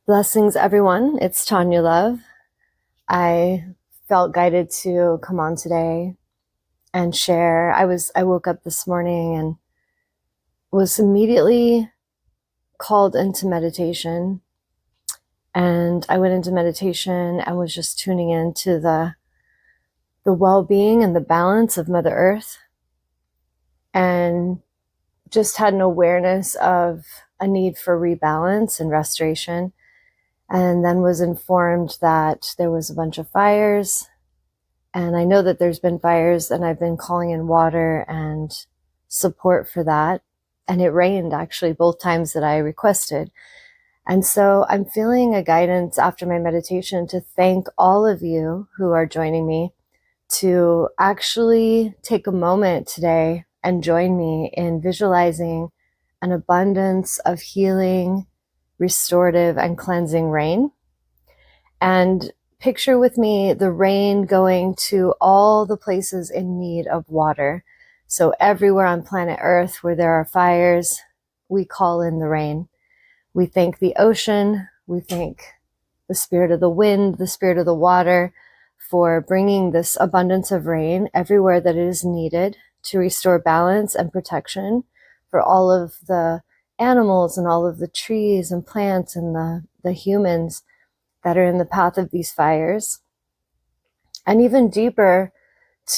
Blessings, everyone. It's Tawnya Love. I felt guided to come on today and share. I woke up this morning and was immediately called into meditation. And I went into meditation and was just tuning into the well-being and the balance of Mother Earth, and just had an awareness of a need for rebalance and restoration. And then was informed that there was a bunch of fires. And I know that there's been fires, and I've been calling in water and support for that. And it rained actually both times that I requested. And so I'm feeling a guidance after my meditation to thank all of you who are joining me to actually take a moment today and join me in visualizing an abundance of healing, restorative, and cleansing rain. And picture with me the rain going to all the places in need of water. So everywhere on planet Earth where there are fires, we call in the rain. We thank the ocean. We thank the spirit of the wind, the spirit of the water, for bringing this abundance of rain everywhere that it is needed to restore balance and protection for all of the animals and all of the trees and plants and the humans that are in the path of these fires. And even deeper,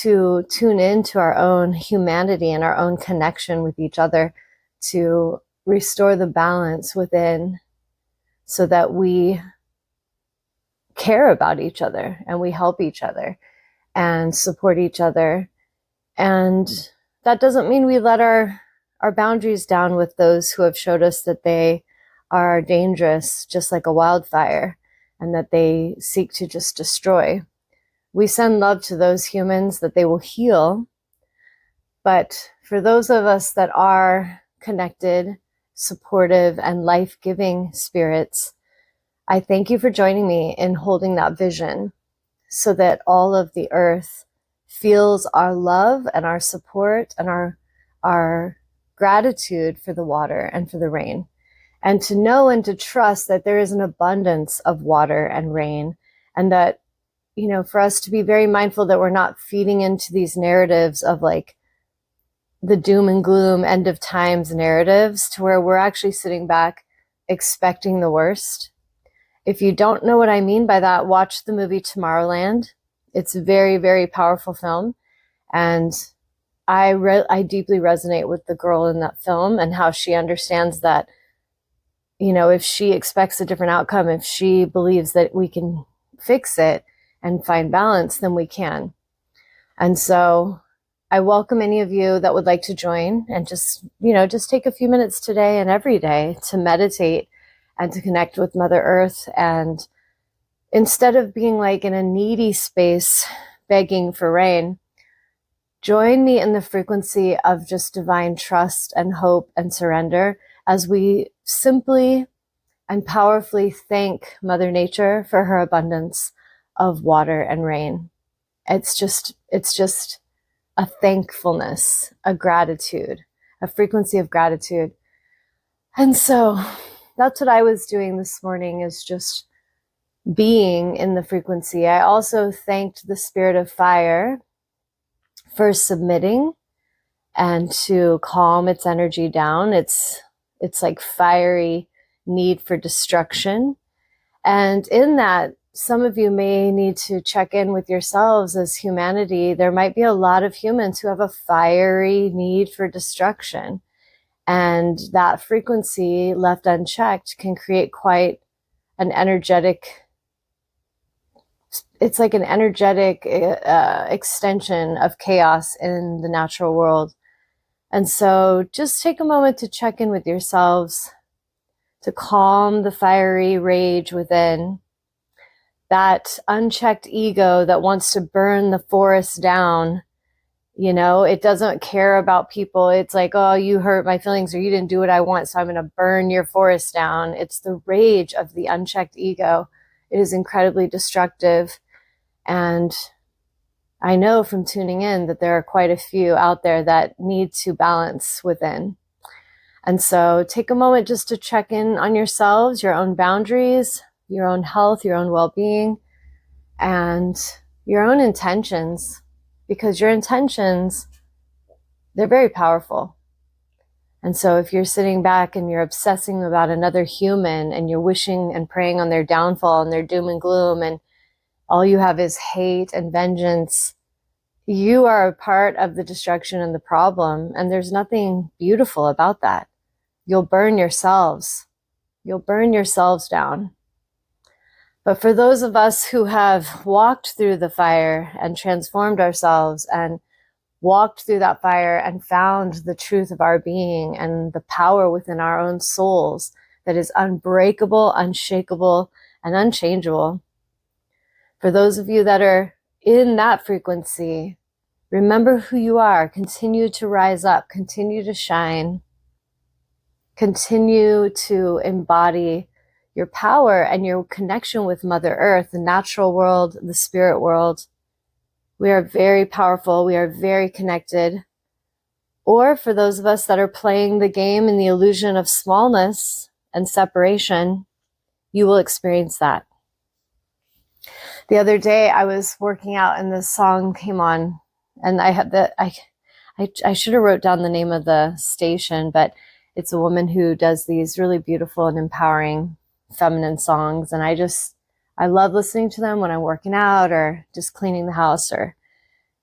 to tune into our own humanity and our own connection with each other, to restore the balance within so that we care about each other and we help each other and support each other. And that doesn't mean we let our boundaries down with those who have showed us that they are dangerous, just like a wildfire, and that they seek to just destroy. We send love to those humans that they will heal. But for those of us that are connected, supportive, and life-giving spirits, I thank you for joining me in holding that vision so that all of the earth feels our love and our support and our gratitude for the water and for the rain. And to know and to trust that there is an abundance of water and rain, and that, for us to be very mindful that we're not feeding into these narratives of like the doom and gloom end of times narratives, to where we're actually sitting back expecting the worst. If you don't know what I mean by that, watch the movie Tomorrowland. It's a very, very powerful film. And I deeply resonate with the girl in that film and how she understands that, if she expects a different outcome, if she believes that we can fix it and find balance, then we can. And so I welcome any of you that would like to join and just take a few minutes today and every day to meditate and to connect with Mother Earth. And instead of being like in a needy space begging for rain, join me in the frequency of just divine trust and hope and surrender as we simply and powerfully thank Mother Nature for her abundance of water and rain. It's just a thankfulness, a gratitude, a frequency of gratitude. And so that's what I was doing this morning, is just being in the frequency. I also thanked the spirit of fire for submitting and to calm its energy down. It's like fiery need for destruction. And in that, some of you may need to check in with yourselves as humanity. There might be a lot of humans who have a fiery need for destruction. And that frequency left unchecked can create quite an energetic, it's like an energetic extension of chaos in the natural world. And so just take a moment to check in with yourselves, to calm the fiery rage within, that unchecked ego that wants to burn the forest down. It doesn't care about people. It's like, oh, you hurt my feelings, or you didn't do what I want, so I'm going to burn your forest down. It's the rage of the unchecked ego. It is incredibly destructive. And I know from tuning in that there are quite a few out there that need to balance within. And so take a moment just to check in on yourselves, your own boundaries, your own health, your own well-being, and your own intentions, because your intentions, they're very powerful. And so if you're sitting back and you're obsessing about another human and you're wishing and praying on their downfall and their doom and gloom, and all you have is hate and vengeance, you are a part of the destruction and the problem. And there's nothing beautiful about that. You'll burn yourselves. You'll burn yourselves down. But for those of us who have walked through the fire and transformed ourselves and walked through that fire and found the truth of our being and the power within our own souls that is unbreakable, unshakable, and unchangeable, for those of you that are in that frequency, remember who you are. Continue to rise up. Continue to shine. Continue to embody your power and your connection with Mother Earth, the natural world, the spirit world. We are very powerful. We are very connected. Or for those of us that are playing the game in the illusion of smallness and separation, you will experience that. The other day I was working out and this song came on, and I should have wrote down the name of the station, but it's a woman who does these really beautiful and empowering feminine songs. And I love listening to them when I'm working out or just cleaning the house or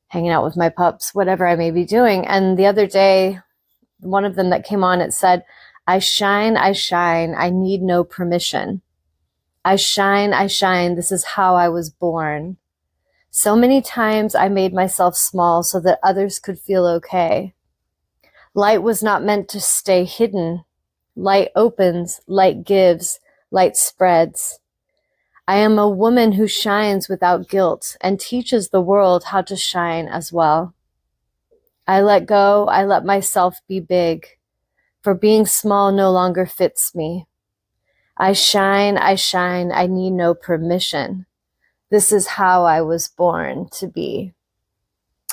hanging out with my pups, whatever I may be doing. And the other day, one of them that came on, it said, I shine, I need no permission. I shine, this is how I was born. So many times I made myself small so that others could feel okay. Light was not meant to stay hidden. Light opens, light gives, light spreads. I am a woman who shines without guilt and teaches the world how to shine as well. I let go, I let myself be big, for being small no longer fits me. I shine, I need no permission. This is how I was born to be.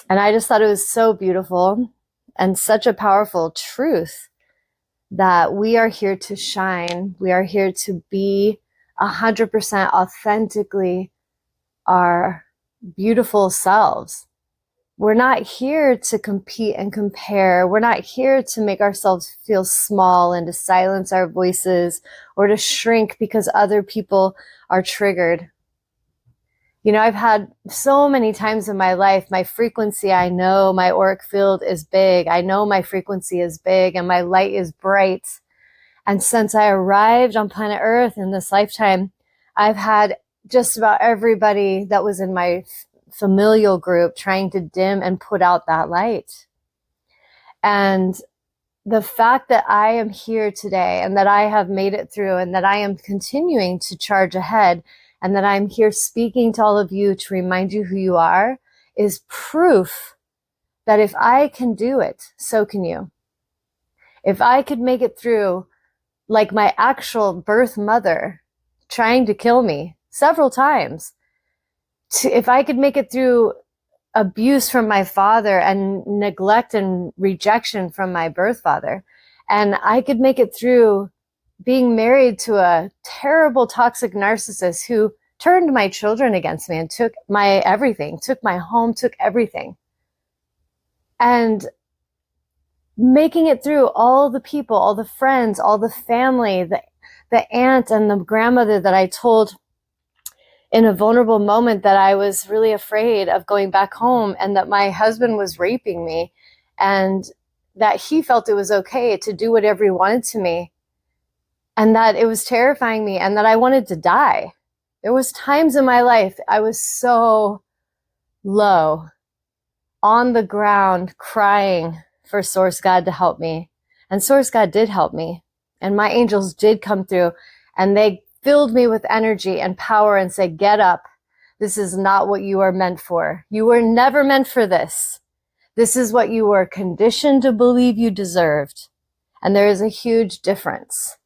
And I just thought it was so beautiful and such a powerful truth that we are here to shine. We are here to be 100% authentically our beautiful selves. We're not here to compete and compare. We're not here to make ourselves feel small and to silence our voices or to shrink because other people are triggered. You know, I've had so many times in my life, my frequency, I know my auric field is big. I know my frequency is big and my light is bright. And since I arrived on planet Earth in this lifetime, I've had just about everybody that was in my familial group trying to dim and put out that light. And the fact that I am here today and that I have made it through and that I am continuing to charge ahead and that I'm here speaking to all of you to remind you who you are is proof that if I can do it, so can you. If I could make it through like my actual birth mother trying to kill me several times, if I could make it through abuse from my father and neglect and rejection from my birth father, and I could make it through being married to a terrible toxic narcissist who turned my children against me and took my everything, took my home, took everything. And making it through all the people, all the friends, all the family, the aunt and the grandmother that I told in a vulnerable moment that I was really afraid of going back home and that my husband was raping me and that he felt it was okay to do whatever he wanted to me and that it was terrifying me and that I wanted to die. There was times in my life I was so low, on the ground, crying for Source God to help me. And Source God did help me. And my angels did come through and they filled me with energy and power and said, get up. This is not what you are meant for. You were never meant for this. This is what you were conditioned to believe you deserved. And there is a huge difference.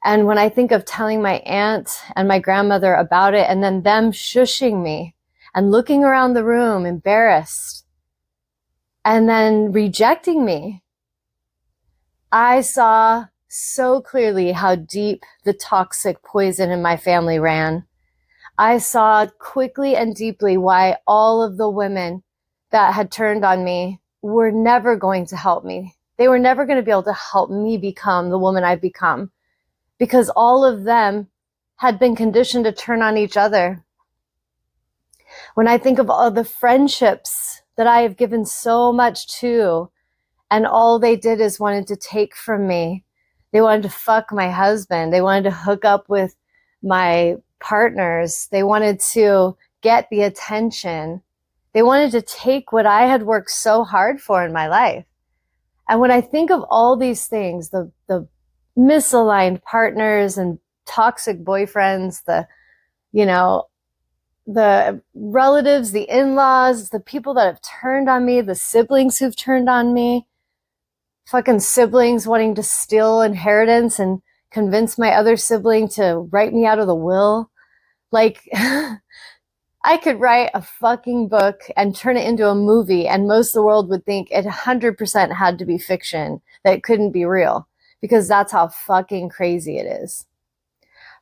And when I think of telling my aunt and my grandmother about it and then them shushing me and looking around the room embarrassed and then rejecting me I saw so clearly how deep the toxic poison in my family ran. I saw quickly and deeply why all of the women that had turned on me were never going to help me. They were never going to be able to help me become the woman I've become, because all of them had been conditioned to turn on each other. When I think of all the friendships that I have given so much to, and all they did is wanted to take from me. They wanted to fuck my husband. They wanted to hook up with my partners. They wanted to get the attention. They wanted to take what I had worked so hard for in my life. And when I think of all these things, the misaligned partners and toxic boyfriends, the relatives, the in-laws, the people that have turned on me, the siblings who've turned on me, fucking siblings wanting to steal inheritance and convince my other sibling to write me out of the will. Like, I could write a fucking book and turn it into a movie, and most of the world would think it 100% had to be fiction, that it couldn't be real, because that's how fucking crazy it is.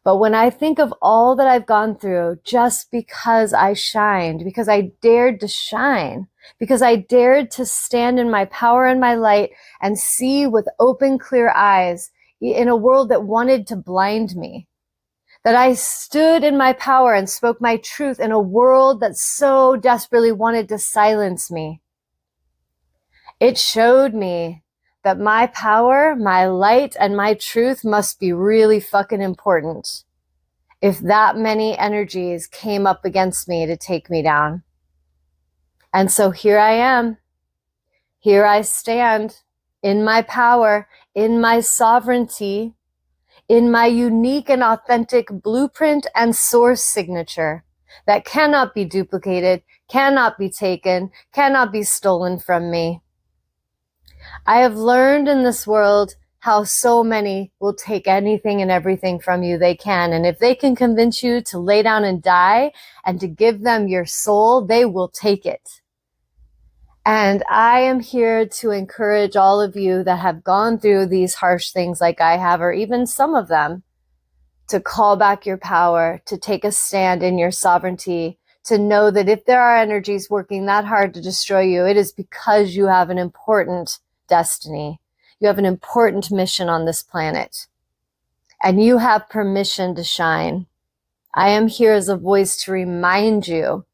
But when I think of all that I've gone through just because I shined, because I dared to shine, because I dared to stand in my power and my light and see with open, clear eyes in a world that wanted to blind me, that I stood in my power and spoke my truth in a world that so desperately wanted to silence me. It showed me that my power, my light, and my truth must be really fucking important if that many energies came up against me to take me down. And so here I am. Here I stand in my power, in my sovereignty, in my unique and authentic blueprint and source signature that cannot be duplicated, cannot be taken, cannot be stolen from me. I have learned in this world how so many will take anything and everything from you they can. And if they can convince you to lay down and die and to give them your soul, they will take it. And I am here to encourage all of you that have gone through these harsh things like I have, or even some of them, to call back your power, to take a stand in your sovereignty, to know that if there are energies working that hard to destroy you, it is because you have an important destiny. You have an important mission on this planet, and you have permission to shine. I am here as a voice to remind you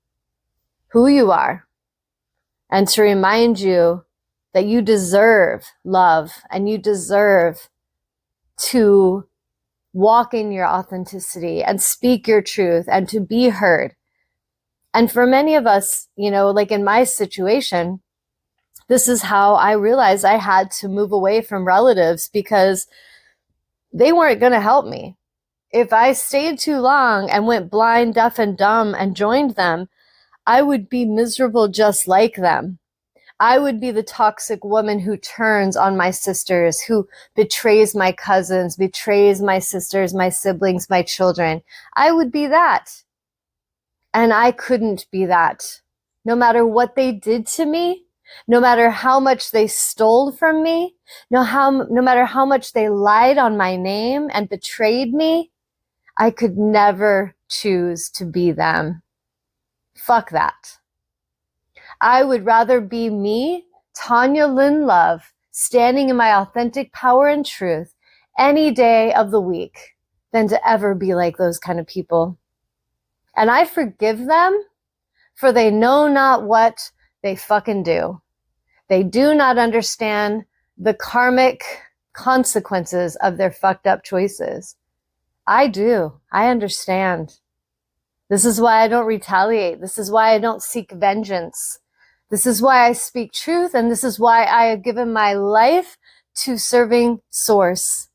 who you are, and to remind you that you deserve love, and you deserve to walk in your authenticity and speak your truth and to be heard. And for many of us, like in my situation, this is how I realized I had to move away from relatives, because they weren't going to help me. If I stayed too long and went blind, deaf, and dumb and joined them, I would be miserable just like them. I would be the toxic woman who turns on my sisters, who betrays my cousins, betrays my sisters, my siblings, my children. I would be that. And I couldn't be that. No matter what they did to me, no matter how much they stole from me, no matter how much they lied on my name and betrayed me, I could never choose to be them. Fuck that. I would rather be me, Tawnya Lynn Love, standing in my authentic power and truth any day of the week than to ever be like those kind of people. And I forgive them, for they know not what they fucking do. They do not understand the karmic consequences of their fucked up choices. I do. I understand. This is why I don't retaliate. This is why I don't seek vengeance. This is why I speak truth, and this is why I have given my life to serving Source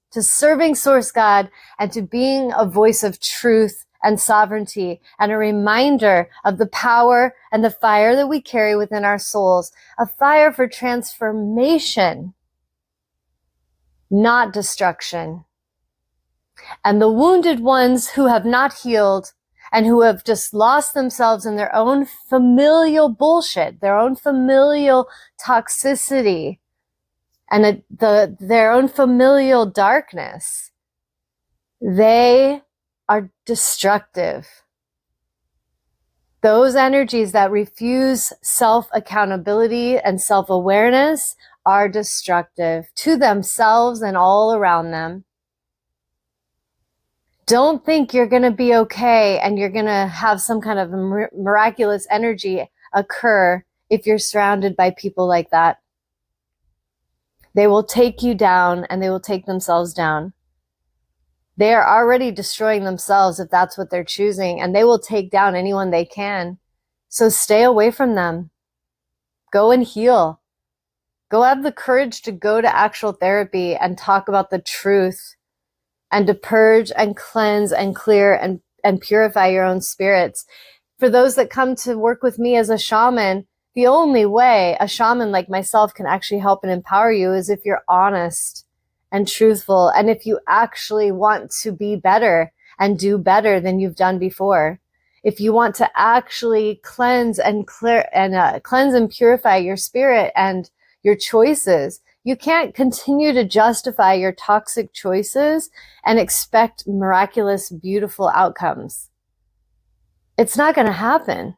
God, and to being a voice of truth and sovereignty, and a reminder of the power and the fire that we carry within our souls, a fire for transformation, not destruction. And the wounded ones who have not healed and who have just lost themselves in their own familial bullshit, their own familial toxicity, and their own familial darkness, they are destructive. Those energies that refuse self-accountability and self-awareness are destructive to themselves and all around them. Don't think you're going to be okay and you're going to have some kind of miraculous energy occur if you're surrounded by people like that. They will take you down and they will take themselves down. They are already destroying themselves if that's what they're choosing, and they will take down anyone they can. So stay away from them. Go and heal. Go have the courage to go to actual therapy and talk about the truth, and to purge and cleanse and clear and purify your own spirits. For those that come to work with me as a shaman, the only way a shaman like myself can actually help and empower you is if you're honest and truthful, and if you actually want to be better and do better than you've done before. If you want to actually cleanse and cleanse and purify your spirit and your choices, you can't continue to justify your toxic choices and expect miraculous, beautiful outcomes. It's not going to happen.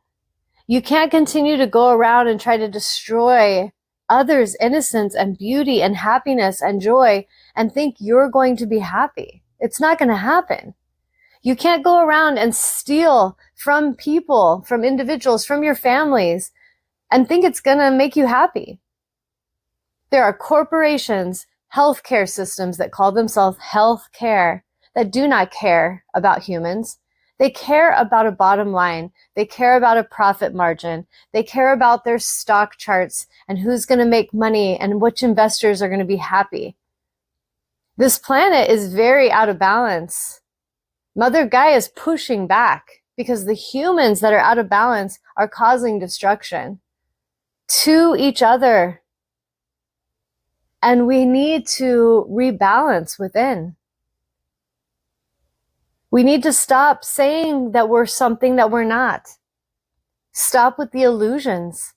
You can't continue to go around and try to destroy others' innocence and beauty and happiness and joy and think you're going to be happy. It's not going to happen. You can't go around and steal from people, from individuals, from your families, and think it's going to make you happy. There are corporations, healthcare systems that call themselves healthcare that do not care about humans. They care about a bottom line. They care about a profit margin. They care about their stock charts and who's going to make money and which investors are going to be happy. This planet is very out of balance. Mother Gaia is pushing back because the humans that are out of balance are causing destruction to each other. And we need to rebalance within. We need to stop saying that we're something that we're not. Stop with the illusions.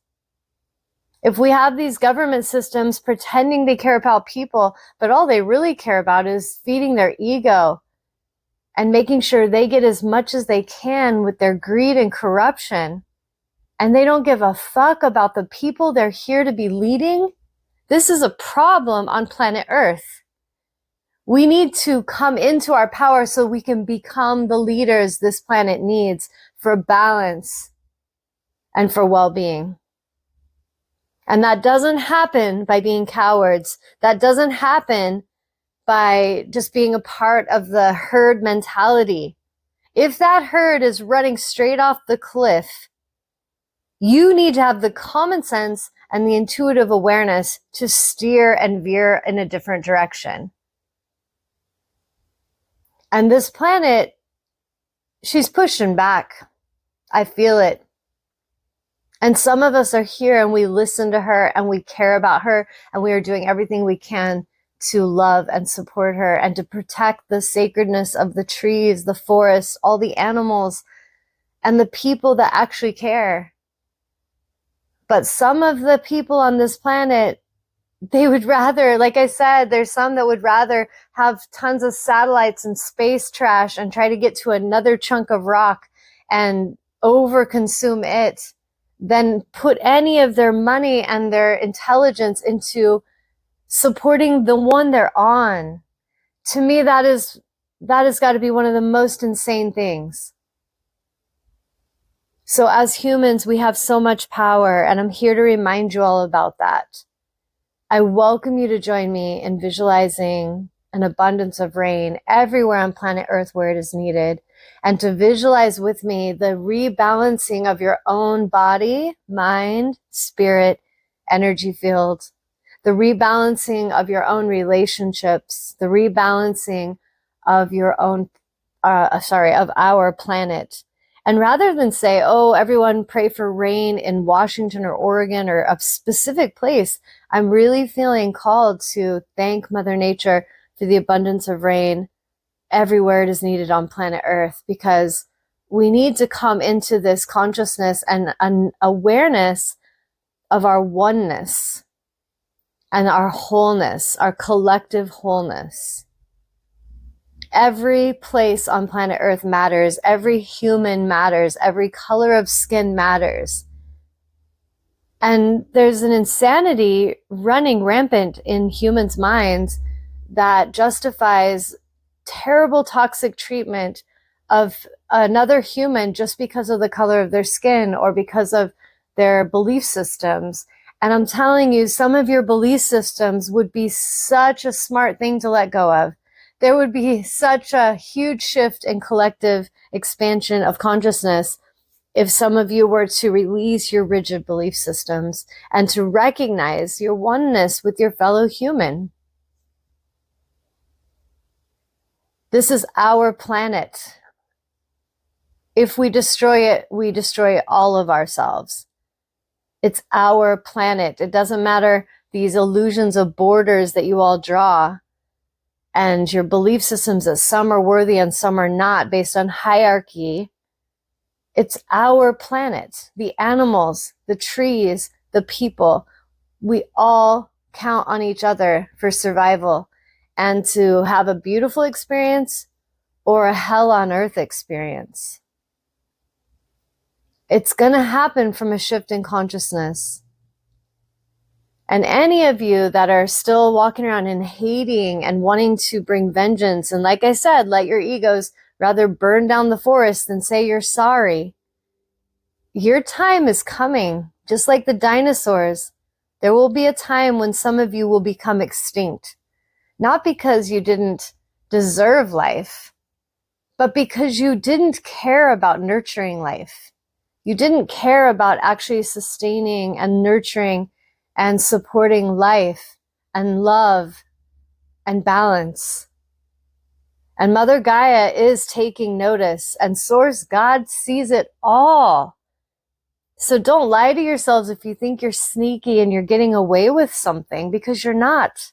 If we have these government systems pretending they care about people, but all they really care about is feeding their ego and making sure they get as much as they can with their greed and corruption, and they don't give a fuck about the people they're here to be leading, this is a problem on planet Earth. We need to come into our power so we can become the leaders this planet needs for balance and for well-being. And that doesn't happen by being cowards. That doesn't happen by just being a part of the herd mentality. If that herd is running straight off the cliff, you need to have the common sense and the intuitive awareness to steer and veer in a different direction. And this planet, she's pushing back. I feel it. And some of us are here and we listen to her and we care about her and we are doing everything we can to love and support her and to protect the sacredness of the trees, the forests, all the animals, and the people that actually care. But some of the people on this planet, they would rather, like I said, there's some that would rather have tons of satellites and space trash and try to get to another chunk of rock and overconsume it than put any of their money and their intelligence into supporting the one they're on. To me, that has got to be one of the most insane things. So as humans, we have so much power, and I'm here to remind you all about that. I welcome you to join me in visualizing an abundance of rain everywhere on planet Earth where it is needed, and to visualize with me the rebalancing of your own body, mind, spirit, energy field, the rebalancing of your own relationships, the rebalancing of your own, of our planet. And rather than say, oh, everyone pray for rain in Washington or Oregon or a specific place, I'm really feeling called to thank Mother Nature for the abundance of rain everywhere it is needed on planet Earth, because we need to come into this consciousness and an awareness of our oneness. and our wholeness, our collective wholeness. Every place on planet Earth matters. Every human matters. Every color of skin matters. And there's an insanity running rampant in humans' minds that justifies terrible toxic treatment of another human just because of the color of their skin or because of their belief systems. And I'm telling you, some of your belief systems would be such a smart thing to let go of. There would be such a huge shift in collective expansion of consciousness if some of you were to release your rigid belief systems and to recognize your oneness with your fellow human. This is our planet. If we destroy it, we destroy all of ourselves. It's our planet. It doesn't matter these illusions of borders that you all draw and your belief systems that some are worthy and some are not based on hierarchy. It's our planet. The animals, the trees, the people, we all count on each other for survival and to have a beautiful experience or a hell on earth experience. It's going to happen from a shift in consciousness. And any of you that are still walking around and hating and wanting to bring vengeance, and like I said, let your egos rather burn down the forest than say you're sorry. Your time is coming, just like the dinosaurs. There will be a time when some of you will become extinct. Not because you didn't deserve life, but because you didn't care about nurturing life. You didn't care about actually sustaining and nurturing and supporting life and love and balance. And Mother Gaia is taking notice, and Source God sees it all. So don't lie to yourselves if you think you're sneaky and you're getting away with something, because you're not.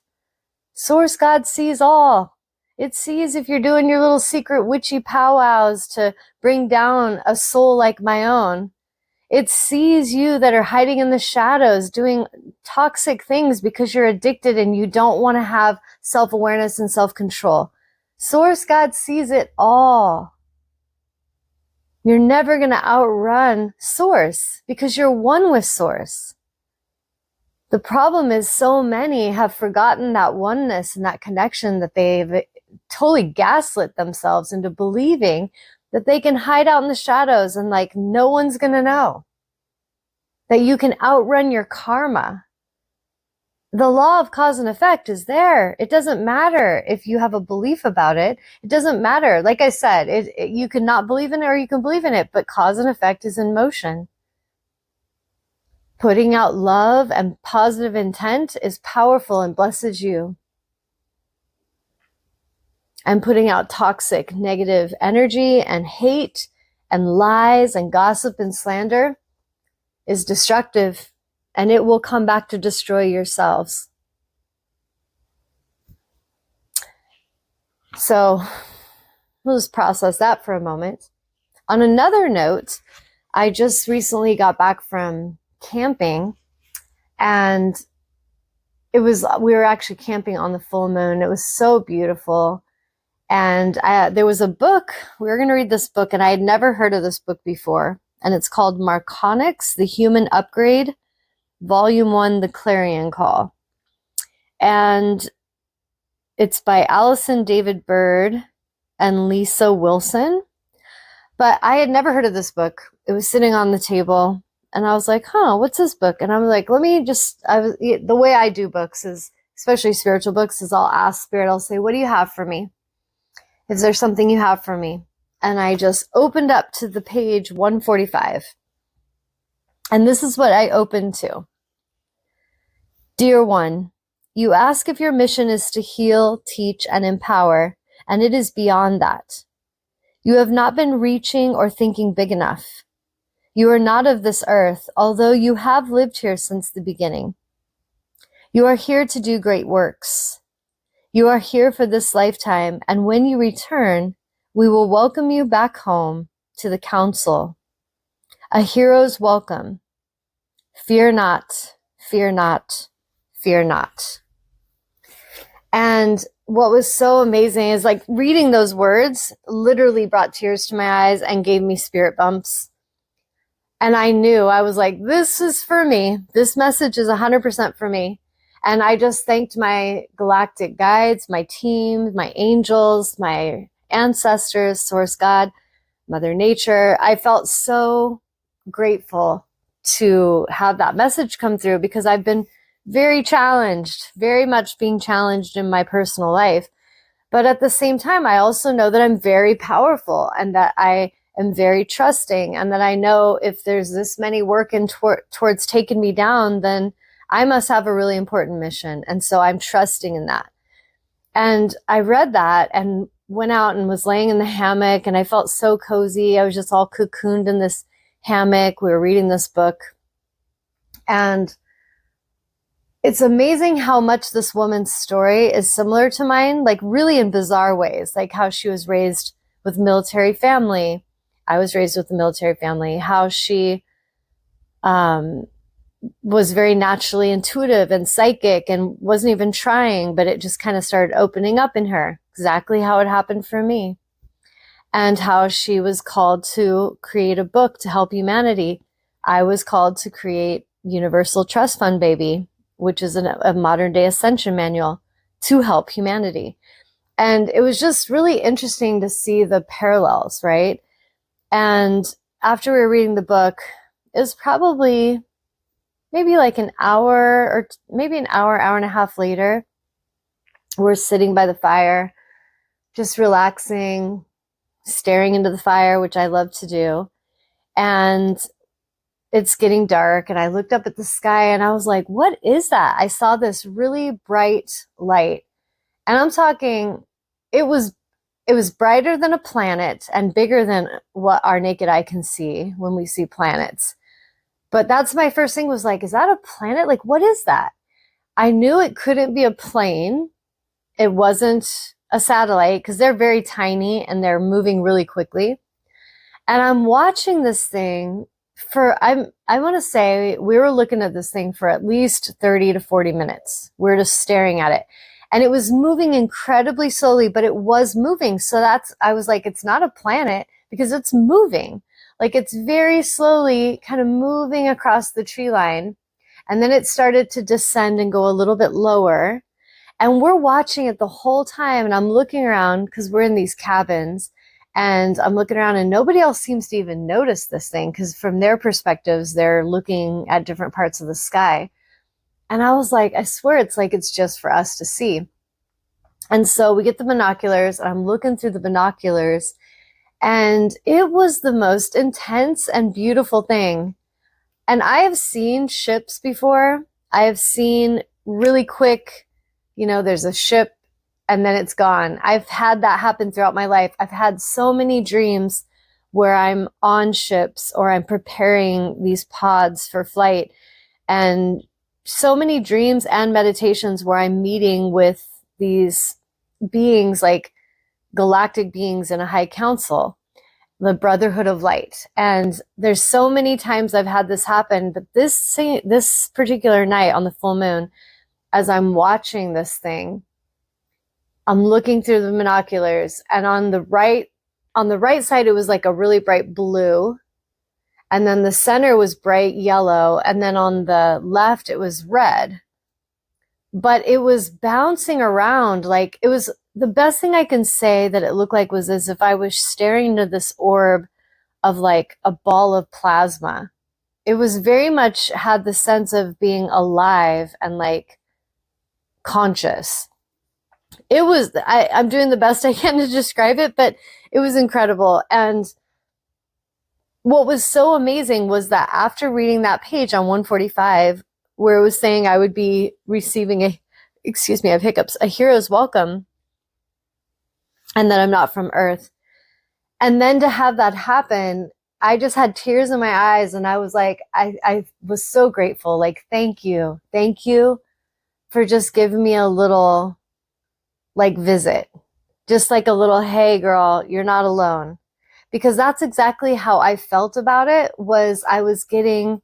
Source God sees all. It sees if you're doing your little secret witchy powwows to bring down a soul like my own. It sees you that are hiding in the shadows, doing toxic things because you're addicted and you don't want to have self-awareness and self-control. Source God sees it all. You're never going to outrun Source because you're one with Source. The problem is so many have forgotten that oneness and that connection, that they've totally gaslit themselves into believing that they can hide out in the shadows and like no one's going to know. That you can outrun your karma. The law of cause and effect is there. It doesn't matter if you have a belief about it. It doesn't matter. Like I said, you can not believe in it or you can believe in it, but cause and effect is in motion. Putting out love and positive intent is powerful and blesses you. And putting out toxic, negative energy and hate and lies and gossip and slander is destructive, and it will come back to destroy yourselves. So we'll just process that for a moment. On another note, I just recently got back from camping, and we were actually camping on the full moon. It was so beautiful. And there was a book, we were going to read this book, and I had never heard of this book before. And it's called Marconics, The Human Upgrade, Volume 1, The Clarion Call. And it's by Allison David Bird and Lisa Wilson. But I had never heard of this book. It was sitting on the table, and I was like, what's this book? And I'm like, the way I do books is, especially spiritual books, is I'll ask Spirit, I'll say, what do you have for me? Is there something you have for me? And I just opened up to the page 145. And this is what I opened to. Dear one, you ask if your mission is to heal, teach, and empower, and it is beyond that. You have not been reaching or thinking big enough. You are not of this earth, although you have lived here since the beginning. You are here to do great works. You are here for this lifetime, and when you return, we will welcome you back home to the council. A hero's welcome. Fear not, fear not, fear not. And what was so amazing is like reading those words literally brought tears to my eyes and gave me spirit bumps. And I knew, I was like, this is for me. This message is 100% for me. And I just thanked my galactic guides, my team, my angels, my ancestors, Source God, Mother Nature. I felt so grateful to have that message come through because I've been very challenged, very much being challenged in my personal life. But at the same time, I also know that I'm very powerful and that I am very trusting, and that I know if there's this many working towards taking me down, then I must have a really important mission. And so I'm trusting in that. And I read that and went out and was laying in the hammock, and I felt so cozy. I was just all cocooned in this hammock. We were reading this book. And it's amazing how much this woman's story is similar to mine, like really in bizarre ways, like how she was raised with military family. I was raised with a military family, how she was very naturally intuitive and psychic and wasn't even trying, but it just kind of started opening up in her, exactly how it happened for me. And how she was called to create a book to help humanity. I was called to create Universal Trust Fund Baby, which is a modern day ascension manual to help humanity. And it was just really interesting to see the parallels, right? And after we were reading the book, it was probably maybe like an hour or maybe an hour and a half later. We're sitting by the fire, just relaxing, staring into the fire, which I love to do. And it's getting dark, and I looked up at the sky and I was like, what is that? I saw this really bright light. And I'm talking, it was brighter than a planet and bigger than what our naked eye can see when we see planets. But that's my first thing, was like, is that a planet? Like, what is that? I knew it couldn't be a plane. It wasn't a satellite because they're very tiny and they're moving really quickly. And I'm watching this thing I want to say we were looking at this thing for at least 30 to 40 minutes. We're just staring at it. And it was moving incredibly slowly, but it was moving. So I was like, it's not a planet because it's moving. Like it's very slowly kind of moving across the tree line. And then it started to descend and go a little bit lower. And we're watching it the whole time. And I'm looking around because we're in these cabins. And I'm looking around and nobody else seems to even notice this thing because from their perspectives, they're looking at different parts of the sky. And I was like, I swear it's like it's just for us to see. And so we get the binoculars and I'm looking through the binoculars, and it was the most intense and beautiful thing. And I have seen ships before. I have seen really quick, there's a ship and then it's gone. I've had that happen throughout my life. I've had so many dreams where I'm on ships or I'm preparing these pods for flight, and so many dreams and meditations where I'm meeting with these beings, like galactic beings in a high council, the Brotherhood of Light. And there's so many times I've had this happen, but this particular night on the full moon, as I'm watching this thing, I'm looking through the binoculars, and on the right side, it was like a really bright blue. And then the center was bright yellow. And then on the left, it was red. But it was bouncing around. Like, it was the best thing I can say that it looked like was as if I was staring into this orb of like a ball of plasma. It was very much had the sense of being alive and like conscious. It was, I'm doing the best I can to describe it, but it was incredible. And what was so amazing was that after reading that page on 145, where it was saying I would be receiving I have hiccups, a hero's welcome, and that I'm not from Earth. And then to have that happen, I just had tears in my eyes, and I was like, I was so grateful. Like, thank you for just giving me a little like visit, just like a little, hey girl, you're not alone. Because that's exactly how I felt about it. Was I was getting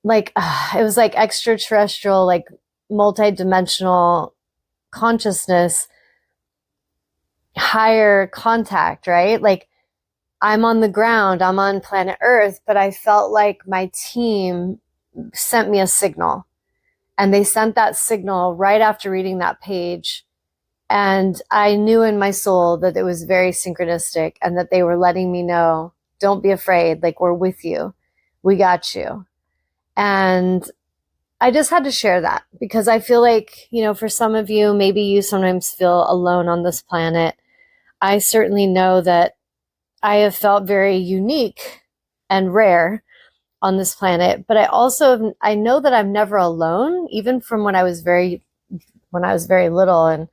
like, it was like extraterrestrial, like multidimensional consciousness, higher contact, right? Like, I'm on the ground, I'm on planet Earth, but I felt like my team sent me a signal. And they sent that signal right after reading that page. And I knew in my soul that it was very synchronistic and that they were letting me know, don't be afraid, like, we're with you. We got you. And I just had to share that because I feel like, for some of you, maybe you sometimes feel alone on this planet. I certainly know that I have felt very unique and rare on this planet, but I know that I'm never alone, even from when I was very little, and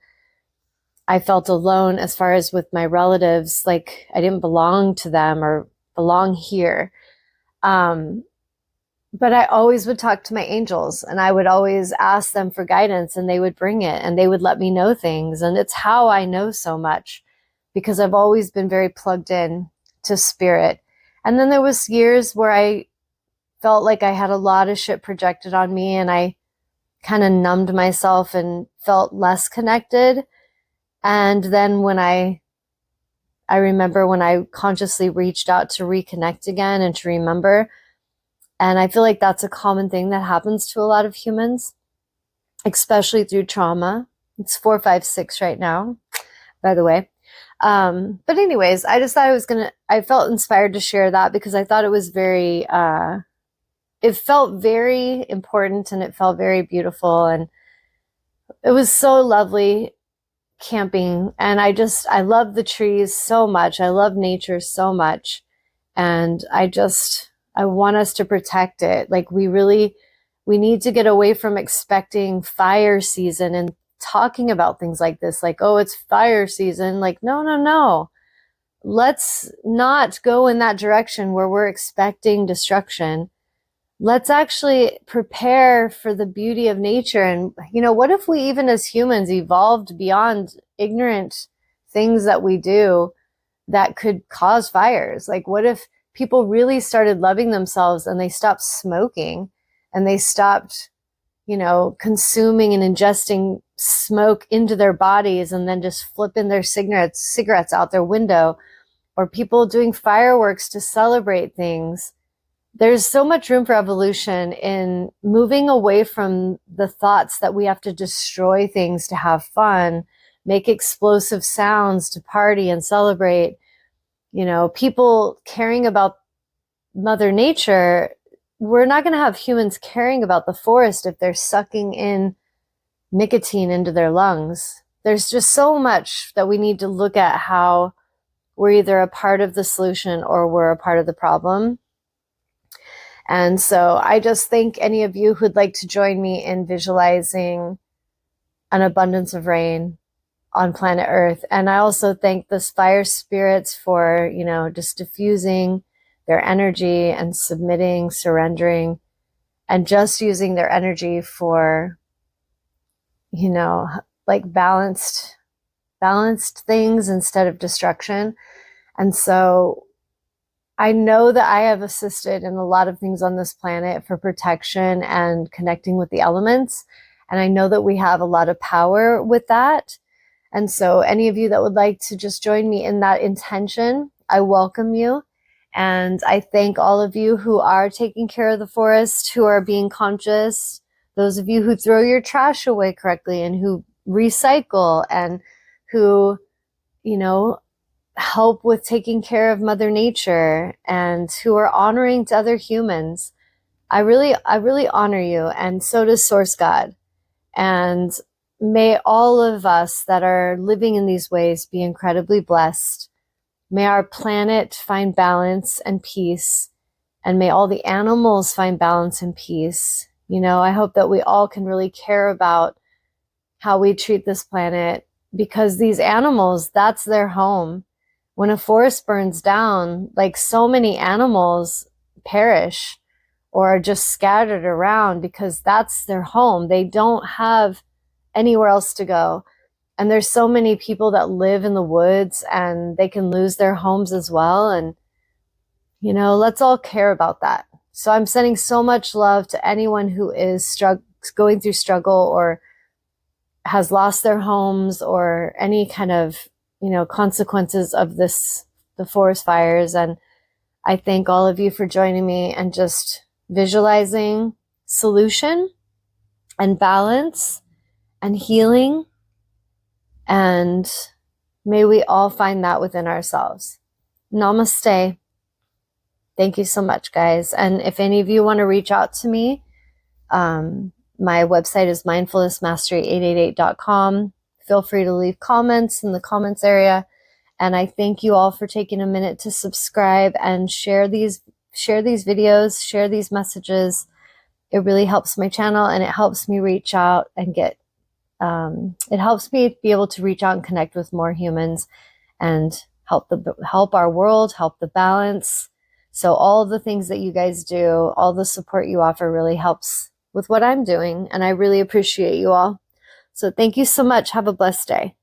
I felt alone as far as with my relatives, like I didn't belong to them or belong here. But I always would talk to my angels and I would always ask them for guidance and they would bring it and they would let me know things. And it's how I know so much because I've always been very plugged in to spirit. And then there was years where I felt like I had a lot of shit projected on me and I kind of numbed myself and felt less connected. And then when I remember when I consciously reached out to reconnect again and to remember. And I feel like that's a common thing that happens to a lot of humans, especially through trauma. It's 456 right now, by the way. But anyways, I just thought I felt inspired to share that because I thought it was it felt very important and it felt very beautiful. And it was so lovely camping. And I love the trees so much. I love nature so much. And I want us to protect it. Like we need to get away from expecting fire season and talking about things like this. Like, oh, it's fire season. Like, no. Let's not go in that direction where we're expecting destruction. Let's actually prepare for the beauty of nature. And, what if we even as humans evolved beyond ignorant things that we do that could cause fires? Like, what if people really started loving themselves and they stopped smoking and they stopped, consuming and ingesting smoke into their bodies and then just flipping their cigarettes out their window, or people doing fireworks to celebrate things? There's so much room for evolution in moving away from the thoughts that we have to destroy things to have fun, make explosive sounds to party and celebrate. People caring about Mother Nature. We're not going to have humans caring about the forest if they're sucking in nicotine into their lungs. There's just so much that we need to look at how we're either a part of the solution or we're a part of the problem. And so I just thank any of you who'd like to join me in visualizing an abundance of rain on planet Earth. And I also thank the fire spirits for, just diffusing their energy and submitting, surrendering, and just using their energy for, like balanced things instead of destruction. And so I know that I have assisted in a lot of things on this planet for protection and connecting with the elements. And I know that we have a lot of power with that. And so any of you that would like to just join me in that intention, I welcome you. And I thank all of you who are taking care of the forest, who are being conscious, those of you who throw your trash away correctly and who recycle and who, help with taking care of Mother Nature and who are honoring to other humans. I really honor you, and so does Source God. And may all of us that are living in these ways be incredibly blessed. May our planet find balance and peace, and may all the animals find balance and peace. I hope that we all can really care about how we treat this planet, because these animals, that's their home. When a forest burns down, like so many animals perish or are just scattered around because that's their home. They don't have anywhere else to go. And there's so many people that live in the woods and they can lose their homes as well. And, let's all care about that. So I'm sending so much love to anyone who is going through struggle or has lost their homes or any kind of, consequences of the forest fires. And I thank all of you for joining me and just visualizing solution and balance and healing. And may we all find that within ourselves. Namaste. Thank you so much, guys. And if any of you want to reach out to me, my website is mindfulnessmastery888.com. Feel free to leave comments in the comments area. And I thank you all for taking a minute to subscribe and share these videos, share these messages. It really helps my channel, and it helps me reach out and it helps me be able to reach out and connect with more humans and help our world, help the balance. So all of the things that you guys do, all the support you offer really helps with what I'm doing. And I really appreciate you all. So thank you so much. Have a blessed day.